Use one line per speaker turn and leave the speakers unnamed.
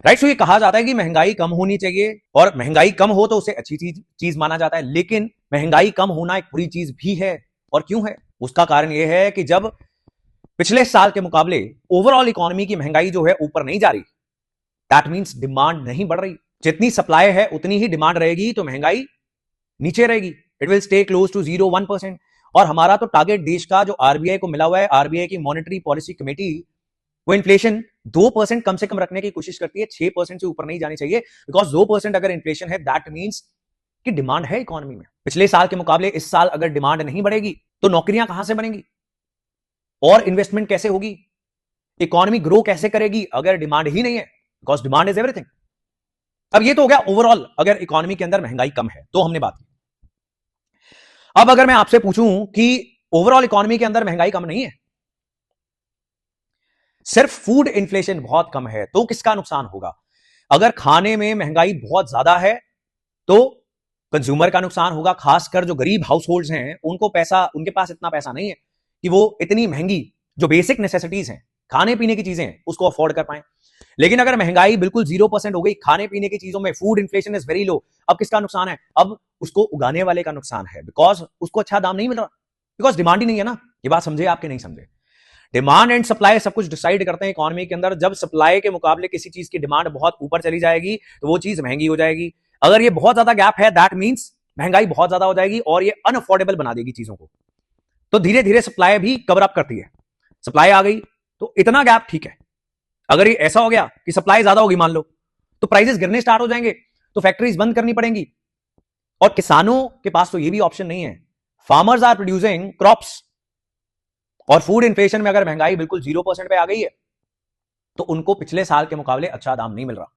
Right. सो ये कहा जाता है कि महंगाई कम होनी चाहिए, और महंगाई कम हो तो उसे अच्छी चीज माना जाता है, लेकिन महंगाई कम होना एक बुरी चीज भी है। और क्यों है? उसका कारण यह है कि जब पिछले साल के मुकाबले ओवरऑल इकोनॉमी की महंगाई जो है ऊपर नहीं जा रही, दैट मीन्स डिमांड नहीं बढ़ रही। जितनी सप्लाई है उतनी ही डिमांड रहेगी, तो महंगाई नीचे रहेगी। It will stay close to 0-1%। और हमारा तो टारगेट देश का जो आरबीआई को मिला हुआ है, आरबीआई की मॉनेटरी पॉलिसी कमेटी, वो इन्फ्लेशन 2% कम से कम रखने की कोशिश करती है, 6% से ऊपर नहीं जानी चाहिए। बिकॉज 2% अगर इन्फ्लेशन है, दैट मीन्स कि डिमांड है इकोनॉमी में। पिछले साल के मुकाबले इस साल अगर डिमांड नहीं बढ़ेगी तो नौकरियां कहां से बनेंगी, और इन्वेस्टमेंट कैसे होगी, इकोनॉमी ग्रो कैसे करेगी अगर डिमांड ही नहीं है? Because demand is everything. अब ये तो हो गया ओवरऑल, अगर इकोनॉमी के अंदर महंगाई कम है तो हमने बात की। अब अगर मैं आपसे पूछूं कि ओवरऑल इकोनॉमी के अंदर महंगाई कम नहीं है, सिर्फ फूड इन्फ्लेशन बहुत कम है, तो किसका नुकसान होगा? अगर खाने में महंगाई बहुत ज्यादा है तो कंज्यूमर का नुकसान होगा, खासकर जो गरीब हाउस होल्ड्स हैं, उनको पैसा, उनके पास इतना पैसा नहीं है कि वो इतनी महंगी जो बेसिक नेसेसिटीज हैं, खाने पीने की चीजें हैं, उसको अफोर्ड कर पाए। लेकिन अगर महंगाई बिल्कुल 0% हो गई खाने पीने की चीजों में, food inflation is very low, अब किसका नुकसान है? अब उसको उगाने वाले का नुकसान है, बिकॉज उसको अच्छा दाम नहीं मिल रहा, बिकॉज डिमांड ही नहीं है ना। ये बात समझे आपके? नहीं समझे? डिमांड एंड सप्लाई सब कुछ डिसाइड करते हैं इकोनॉमी के अंदर। जब सप्लाई के मुकाबले किसी चीज की डिमांड बहुत ऊपर चली जाएगी तो वो चीज महंगी हो जाएगी। अगर ये बहुत ज्यादा गैप है, दैट मीन्स महंगाई बहुत ज्यादा हो जाएगी और ये अनअफोर्डेबल बना देगी चीजों को। तो धीरे धीरे सप्लाई भी कवर अप करती है। सप्लाई आ गई तो इतना गैप ठीक है। अगर ये ऐसा हो गया कि सप्लाई ज्यादा होगी मान लो, तो प्राइसेस गिरने स्टार्ट हो जाएंगे, तो फैक्ट्रीज बंद करनी पड़ेंगी। और किसानों के पास तो ये भी ऑप्शन नहीं है। फार्मर्स आर प्रोड्यूसिंग क्रॉप्स, और फूड इन्फ्लेशन में अगर महंगाई बिल्कुल 0% पे आ गई है तो उनको पिछले साल के मुकाबले अच्छा दाम नहीं मिल रहा।